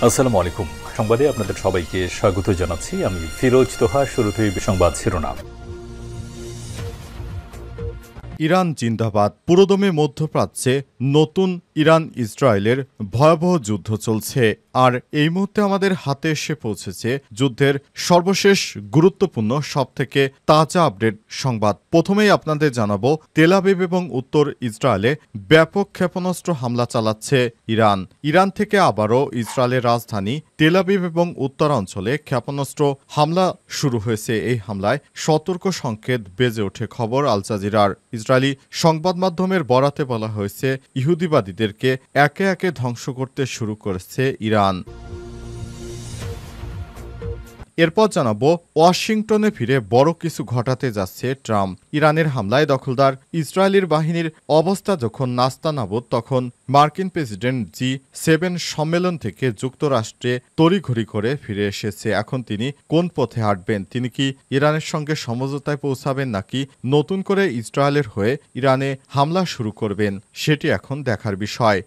আসসালামু আলাইকুম। সংবাদে আপনাদের সবাইকে স্বাগত জানাচ্ছি। আমি ফিরোজ তোহা। শুরুতেই সংবাদ শিরোনাম। ইরান জিন্দাবাদ। পুরোদমে মধ্যপ্রাচ্যে নতুন ইরান ইসরায়েলের ভয়াবহ যুদ্ধ চলছে। আর এই মুহূর্তে আমাদের হাতে এসে পৌঁছেছে যুদ্ধের সর্বশেষ গুরুত্বপূর্ণ সবথেকে তাজা আপডেট সংবাদ। প্রথমেই আপনাদের জানাবো, তেল আবিব এবং উত্তর ইসরায়েলে ব্যাপক ক্ষেপণাস্ত্র হামলা চালাচ্ছে ইরান। ইরান থেকে আবারও ইসরায়েলের রাজধানী তেল আবিব এবং উত্তরাঞ্চলে ক্ষেপণাস্ত্র হামলা শুরু হয়েছে। এই হামলায় সতর্ক সংকেত বেজে ওঠে খবর আল জাজিরার। ইসরায়েলি সংবাদ মাধ্যমের বরাতে বলা হয়েছে, ইহুদিবাদীদেরকে একে একে ধ্বংস করতে শুরু করেছে ইরান। এরপর জানাবো, ওয়াশিংটনে ফিরে বড় কিছু ঘটাতে যাচ্ছে ট্রাম্প। ইরানের হামলায় দখলদার ইসরায়েলের বাহিনীর অবস্থা যখন নাস্তানাবুদ, তখন মার্কিন প্রেসিডেন্ট G7 সম্মেলন থেকে যুক্তরাষ্ট্রে তড়িঘড়ি করে ফিরে এসেছে। এখন তিনি কোন পথে হাঁটবেন? তিনি কি ইরানের সঙ্গে সমঝোতায় পৌঁছাবেন, নাকি নতুন করে ইসরায়েলের হয়ে ইরানে হামলা শুরু করবেন? সেটি এখন দেখার বিষয়।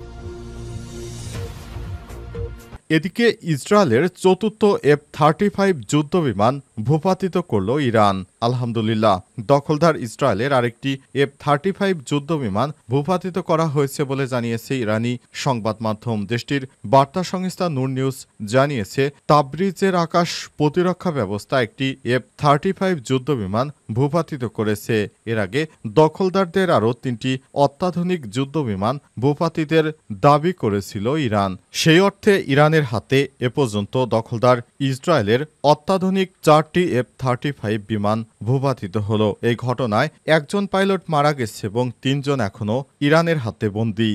এদিকে ইসরায়েলের চতুর্থ F-35 যুদ্ধবিমান ভূপাতিত করল ইরান। আলহামদুলিল্লাহ, দখলদার ইসরায়েলের আরেকটি F-35 যুদ্ধবিমান ভূপাতিত করা হয়েছে বলে জানিয়েছে ইরানি সংবাদ মাধ্যম। দেশটির বার্তা সংস্থা নূর নিউজ জানিয়েছে, তাবরিজের আকাশ প্রতিরক্ষা ব্যবস্থা একটি F-35 যুদ্ধবিমান ভূপাতিত করেছে। এর আগে দখলদারদের আরও 3টি অত্যাধুনিক যুদ্ধবিমান ভূপাতিতের দাবি করেছিল ইরান। সেই অর্থে ইরানের হাতে এ পর্যন্ত দখলদার ইসরায়েলের অত্যাধুনিক 4টি F-35 বিমান ভূপাতিত হল। এই ঘটনায় একজন পাইলট মারা গেছে এবং 3 জন এখনও ইরানের হাতে বন্দী।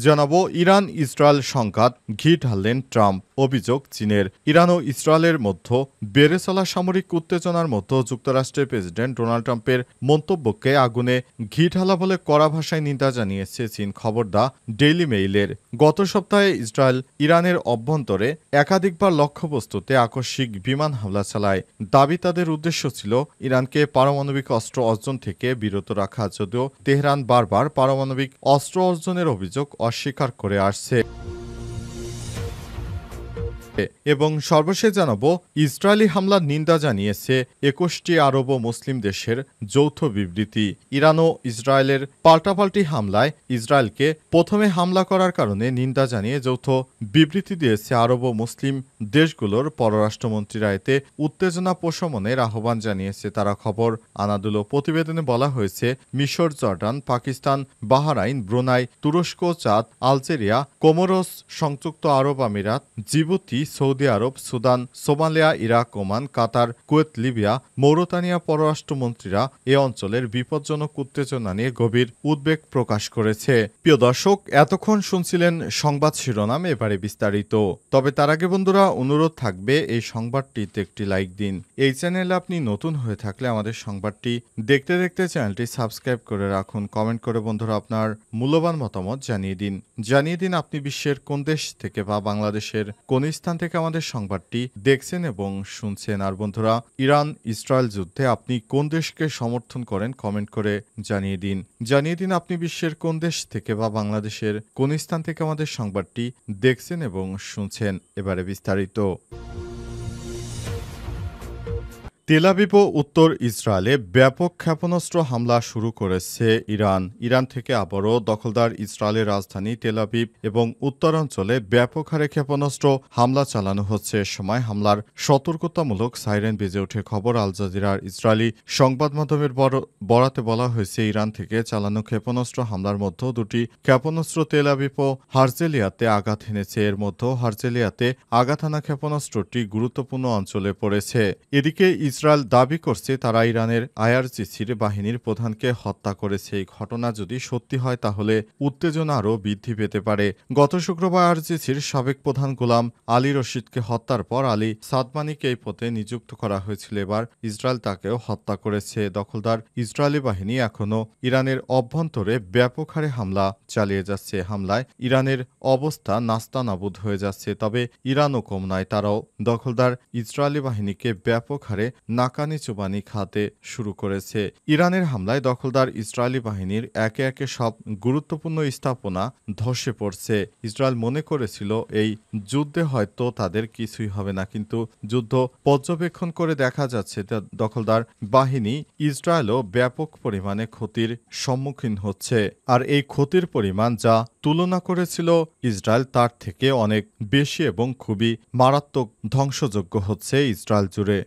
জানাবো, ইরান ইসরায়েল সংঘাত, ঘি ঢাললেন ট্রাম্প। অভিযোগ চীনের। ইরান ও ইসরায়েলের মধ্যে বেড়ে চলা সামরিক উত্তেজনার মধ্যে যুক্তরাষ্ট্রের প্রেসিডেন্ট ডোনাল্ড ট্রাম্পের মন্তব্যকে আগুনে ঘি ঢালা বলে কড়া ভাষায় নিন্দা জানিয়েছে চীন। খবর দা ডেইলি মেইলের। গত সপ্তাহে ইসরায়েল ইরানের অভ্যন্তরে একাধিকবার লক্ষ্যবস্তুতে আকস্মিক বিমান হামলা চালায়। দাবি তাদের উদ্দেশ্য ছিল ইরানকে পারমাণবিক অস্ত্র অর্জন থেকে বিরত রাখা, যদিও তেহরান বারবার পারমাণবিক অস্ত্র অর্জনের অভিযোগ অস্বীকার করে আসছে। এবং সর্বশেষ জানাবো, ইসরায়েলি হামলার নিন্দা জানিয়েছে 21টি আরব ও মুসলিম দেশের যৌথ বিবৃতি। ইরান ও ইসরায়েলের পাল্টাপাল্টি হামলায় ইসরায়েলকে প্রথমে হামলা করার কারণে নিন্দা জানিয়ে যৌথ বিবৃতি দিয়েছে আরব ও মুসলিম দেশগুলোর পররাষ্ট্রমন্ত্রীরা। এতে উত্তেজনা প্রশমনের আহ্বান জানিয়েছে তারা। খবর আনাদুলো। প্রতিবেদনে বলা হয়েছে, মিশর, জর্ডান, পাকিস্তান, বাহরাইন, ব্রুনাই, তুরস্ক, চাদ, আলজেরিয়া, কোমোরস, সংযুক্ত আরব আমিরাত, জিবুতি, সৌদি আরব, সুদান, সোমালিয়া, ইরাক, ওমান, কাতার, কুয়েত, লিবিয়া, মৌরতানিয়া পররাষ্ট্রমন্ত্রীরা এ অঞ্চলের বিপজ্জনক উত্তেজনা নিয়ে গভীর উদ্বেগ প্রকাশ করেছে। প্রিয় দর্শক, এতক্ষণ শুনছিলেন সংবাদ শিরোনাম, এবারে বিস্তারিত। তবে তার আগে বন্ধুরা, অনুরোধ থাকবে এই সংবাদটিতে একটি লাইক দিন। এই চ্যানেলে আপনি নতুন হয়ে থাকলে আমাদের সংবাদটি দেখতে দেখতে চ্যানেলটি সাবস্ক্রাইব করে রাখুন। কমেন্ট করে বন্ধুরা আপনার মূল্যবান মতামত জানিয়ে দিন আপনি বিশ্বের কোন দেশ থেকে বা বাংলাদেশের কোন স্থান থেকে আমাদের সংবাদটি দেখছেন এবং শুনছেন। আর বন্ধুরা, ইরান ইসরায়েল যুদ্ধে আপনি কোন দেশকে সমর্থন করেন কমেন্ট করে জানিয়ে দিন আপনি বিশ্বের কোন দেশ থেকে বা বাংলাদেশের কোন স্থান থেকে আমাদের সংবাদটি দেখছেন এবং শুনছেন। এবারে বিস্তারিত। তেল আবিব ও উত্তর ইসরায়েলে ব্যাপক ক্ষেপণাস্ত্র হামলা শুরু করেছে ইরান। ইরান থেকে আবারও দখলদার ইসরায়েলের রাজধানী তেল আবিব এবং উত্তরাঞ্চলে ব্যাপক হারে ক্ষেপণাস্ত্র হামলা চালানো হচ্ছে। সময় হামলার সতর্কতামূলক সাইরেন বেজে ওঠে। খবর আল জাজিরার। ইসরায়েলি সংবাদ মাধ্যমের বরাতে বলা হয়েছে, ইরান থেকে চালানো ক্ষেপণাস্ত্র হামলার মধ্যে 2টি ক্ষেপণাস্ত্র তেল আবিব ও হারজেলিয়াতে আঘাত এনেছে। এর মধ্যে হারজেলিয়াতে আঘাত হানা ক্ষেপণাস্ত্রটি গুরুত্বপূর্ণ অঞ্চলে পড়েছে। এদিকে ইসরায়েল দাবি করছে তারা ইরানের IRGCর বাহিনীর প্রধানকে হত্যা করেছে। এই ঘটনা যদি সত্যি হয় তাহলে উত্তেজনা আরও বৃদ্ধি পেতে পারে। গত শুক্রবার IRGCর সাবেক প্রধান গোলাম আলী রশিদকে হত্যার পর আলী সাদমানিকে এই পদে নিযুক্ত করা হয়েছিল। এবার ইসরায়েল তাকেও হত্যা করেছে। দখলদার ইসরায়েলি বাহিনী এখনও ইরানের অভ্যন্তরে ব্যাপক হারে হামলা চালিয়ে যাচ্ছে। হামলায় ইরানের অবস্থা নাস্তানাবুদ হয়ে যাচ্ছে। তবে ইরানও কম নয়, তারাও দখলদার ইসরায়েলি বাহিনীকে ব্যাপক হারে নাকানি চুবানি খাতে শুরু করেছে। ইরানের হামলায় দখলদার ইসরায়েলি বাহিনীর একে একে সব গুরুত্বপূর্ণ স্থাপনা ধসে পড়ছে। ইসরায়েল মনে করেছিল এই যুদ্ধে হয়তো তাদের কিছুই হবে না, কিন্তু যুদ্ধ পর্যবেক্ষণ করে দেখা যাচ্ছে দখলদার বাহিনী ইসরায়েলও ব্যাপক পরিমাণে ক্ষতির সম্মুখীন হচ্ছে। আর এই ক্ষতির পরিমাণ যা তুলনা করেছিল ইসরায়েল তার থেকে অনেক বেশি এবং খুবই মারাত্মক ধ্বংসযোগ্য হচ্ছে ইসরায়েল জুড়ে।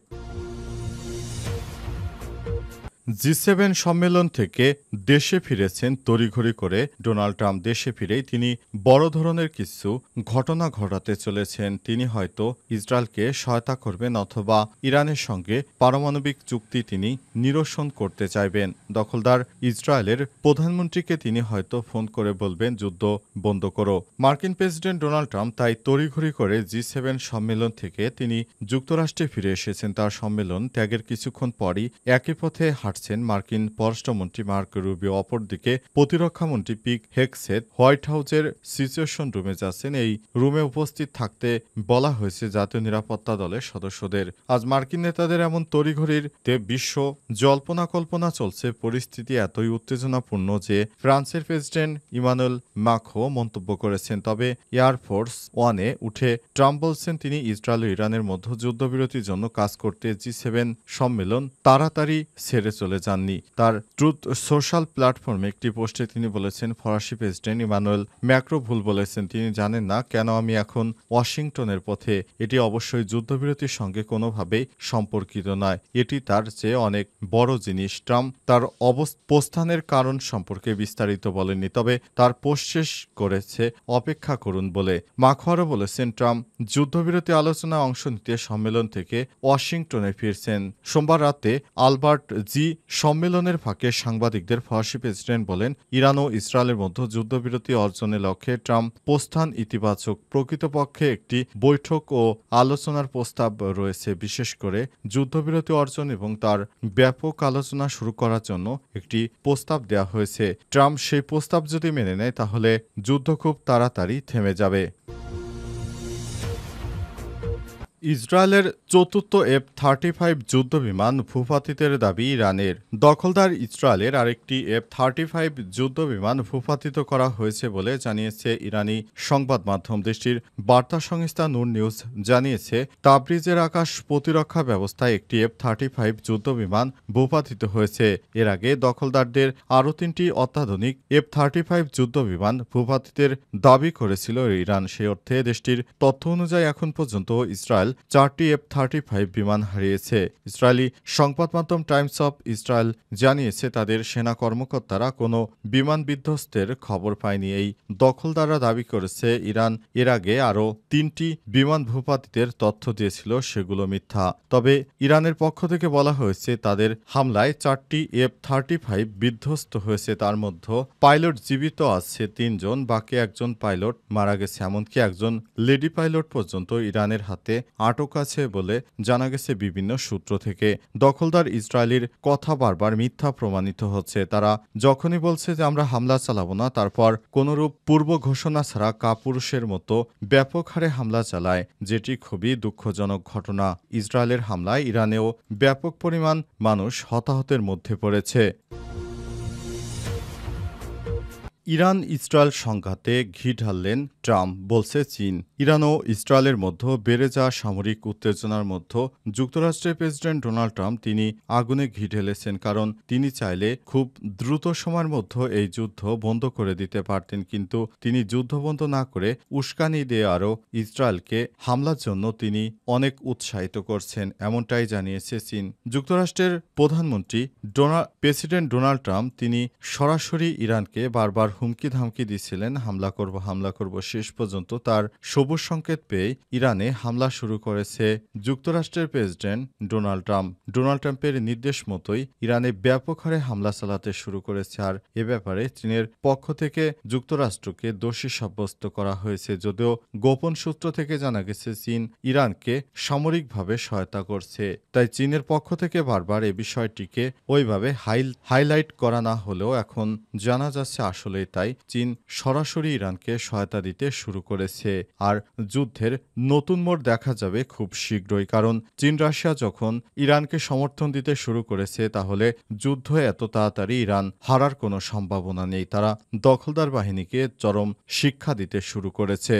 G7 সম্মেলন থেকে দেশে ফিরেছেন তড়িঘড়ি করে ডোনাল্ড ট্রাম্প। দেশে ফিরেই তিনি বড় ধরনের কিছু ঘটনা ঘটাতে চলেছেন। তিনি হয়তো ইসরায়েলকে সহায়তা করবেন অথবা ইরানের সঙ্গে পারমাণবিক চুক্তি তিনি নিরসন করতে চাইবেন। দখলদার ইসরায়েলের প্রধানমন্ত্রীকে তিনি হয়তো ফোন করে বলবেন যুদ্ধ বন্ধ করো। মার্কিন প্রেসিডেন্ট ডোনাল্ড ট্রাম্প তাই তড়িঘড়ি করে G7 সম্মেলন থেকে তিনি যুক্তরাষ্ট্রে ফিরে এসেছেন। তার সম্মেলন ত্যাগের কিছুক্ষণ পরই একই পথে হাঁটছেন মার্কিন পররাষ্ট্রমন্ত্রী মার্ক রুবিও। অপরদিকে প্রতিরক্ষামন্ত্রী পিট হেগসেথ হোয়াইট হাউসের সিচুয়েশন রুমে যাচ্ছেন। এই রুমে উপস্থিত থাকতে বলা হয়েছে জাতীয় নিরাপত্তা দলের সদস্যদের। আজ মার্কিন নেতাদের এমন তড়িঘড়িতে বিশ্ব জল্পনা কল্পনা চলছে। পরিস্থিতি এতই উত্তেজনাপূর্ণ যে ফ্রান্সের প্রেসিডেন্ট ইমানুয়েল মাখো মন্তব্য করেছেন। তবে এয়ারফোর্স ওয়ানে উঠে ট্রাম্প বলছেন তিনি ইসরায়েল ও ইরানের মধ্যে যুদ্ধবিরতির জন্য কাজ করতে G7 সম্মেলন তাড়াতাড়ি ছেড়ে চলে যাননি। তার ট্রুথ সোশ্যাল প্ল্যাটফর্মে একটি পোস্টে তিনি বলেছেন ফরাসি প্রেসিডেন্ট ইমানুয়েল ম্যাক্রো ভুল বলেছেন। তিনি জানেন না কেন আমি এখন ওয়াশিংটনের পথে। এটি অবশ্যই যুদ্ধবিরতির সঙ্গে কোনোভাবেই সম্পর্কিত নয়। এটি তার চেয়ে অনেক বড় জিনিস। ট্রাম্প তার প্রস্থানের কারণ সম্পর্কে বিস্তারিত বলেননি, তবে তার পোস্ট শেষ করেছে অপেক্ষা করুন বলে। মাখো আরও বলেছেন ট্রাম্প যুদ্ধবিরতি আলোচনায় অংশ নিতে সম্মেলন থেকে ওয়াশিংটনে ফিরছেন। সোমবার রাতে আলবার্ট জি সম্মেলনের ফাঁকে সাংবাদিকদের ফরাসি প্রেসিডেন্ট বলেন ইরান ও ইসরায়েলের মধ্যে যুদ্ধবিরতি অর্জনের লক্ষ্যে ট্রাম্প প্রস্থান ইতিবাচক। প্রকৃতপক্ষে একটি বৈঠক ও আলোচনার প্রস্তাব রয়েছে, বিশেষ করে যুদ্ধবিরতি অর্জন এবং তার ব্যাপক আলোচনা শুরু করার জন্য একটি প্রস্তাব দেওয়া হয়েছে। ট্রাম্প সেই প্রস্তাব যদি মেনে নেয় তাহলে যুদ্ধ খুব তাড়াতাড়ি থেমে যাবে। ইসরায়েলের চতুর্থ F-35 যুদ্ধবিমান ভূপাতিতের দাবি ইরানের। দখলদার ইসরায়েলের আরেকটি F-35 যুদ্ধবিমান ভূপাতিত করা হয়েছে বলে জানিয়েছে ইরানি সংবাদ মাধ্যম। দেশটির বার্তা সংস্থা নূর নিউজ জানিয়েছে তাবরিজের আকাশ প্রতিরক্ষা ব্যবস্থায় একটি F-35 যুদ্ধবিমান ভূপাতিত হয়েছে। এর আগে দখলদারদের আরও 3টি অত্যাধুনিক F-35 যুদ্ধবিমান ভূপাতিতের দাবি করেছিল ইরান। সেই অর্থে দেশটির তথ্য অনুযায়ী এখন পর্যন্ত ইসরায়েল 4টি F-35 বিমান হারিয়েছে। ইসরায়েলি সংবাদ মাধ্যম টাইমস অফ ইসরায়েল জানিয়েছে তাদের সেনা কর্মকর্তারা কোনো বিমান বিধ্বস্তের খবর পায়নি। এই দখলদাররা দাবি করেছে ইরান এর আগে আরও 3টি বিমান ভূপাতিতের তথ্য দিয়েছিল, সেগুলো মিথ্যা। তবে ইরানের পক্ষ থেকে বলা হয়েছে তাদের হামলায় 4টি F-35 বিধ্বস্ত হয়েছে। তার মধ্যে পাইলট জীবিত আছে 3 জন, বাকি একজন পাইলট মারা গেছে। এমনকি একজন লেডি পাইলট পর্যন্ত ইরানের হাতে আটক আছে বলে জানা গেছে বিভিন্ন সূত্র থেকে। দখলদার ইসরায়েলের কথা বারবার মিথ্যা প্রমাণিত হচ্ছে। তারা যখনই বলছে যে আমরা হামলা চালাবো না, তারপর কোনরূপ পূর্ব ঘোষণা ছাড়া কাপুরুষের মতো ব্যাপক হারে হামলা চালায়, যেটি খুবই দুঃখজনক ঘটনা। ইসরায়েলের হামলায় ইরানেও ব্যাপক পরিমাণ মানুষ হতাহতের মধ্যে পড়েছে। ইরান ইসরায়েল সংঘাতে ঘি ঢাললেন ট্রাম্প, বলছে চীন। ইরান ও ইসরায়েলের মধ্যে বেড়ে যাওয়া সামরিক উত্তেজনার মধ্যে যুক্তরাষ্ট্রের প্রেসিডেন্ট ডোনাল্ড ট্রাম্প তিনি আগুনে ঘি ঢেলেছেন, কারণ তিনি চাইলে খুব দ্রুত সময়ের মধ্যে এই যুদ্ধ বন্ধ করে দিতে পারতেন। কিন্তু তিনি যুদ্ধ বন্ধ না করে উস্কানি দিয়ে আরও ইসরায়েলকে হামলার জন্য তিনি অনেক উৎসাহিত করছেন, এমনটাই জানিয়েছে চীন। যুক্তরাষ্ট্রের প্রধানমন্ত্রী প্রেসিডেন্ট ডোনাল্ড ট্রাম্প তিনি সরাসরি ইরানকে বারবার হুমকি ধামকি দিচ্ছিলেন হামলা করব। শেষ পর্যন্ত তার সবুজ সংকেত পেয়ে ইরানে হামলা শুরু করেছে যুক্তরাষ্ট্রের প্রেসিডেন্ট ডোনাল্ড ট্রাম্প। ডোনাল্ড ট্রাম্পের নির্দেশ মতোই ইরানে ব্যাপক হারে হামলা চালাতে শুরু করেছে। আর এ ব্যাপারে চীনের পক্ষ থেকে যুক্তরাষ্ট্রকে দোষী সাব্যস্ত করা হয়েছে। যদিও গোপন সূত্র থেকে জানা গেছে চীন ইরানকে সামরিকভাবে সহায়তা করছে। তাই চীনের পক্ষ থেকে বারবার এ বিষয়টিকে ওইভাবে হাইলাইট করা না হলেও এখন জানা যাচ্ছে আসলে তাই চীন সরাসরি ইরানকে সহায়তা দিতে দিতে শুরু করেছে। আর যুদ্ধের নতুন মোড় দেখা যাবে খুব শীঘ্রই, কারণ চীন রাশিয়া যখন ইরানকে সমর্থন দিতে শুরু করেছে, তাহলে যুদ্ধ এত তাড়াতাড়ি ইরান হারার কোনো সম্ভাবনা নেই। তারা দখলদার বাহিনীকে চরম শিক্ষা দিতে শুরু করেছে।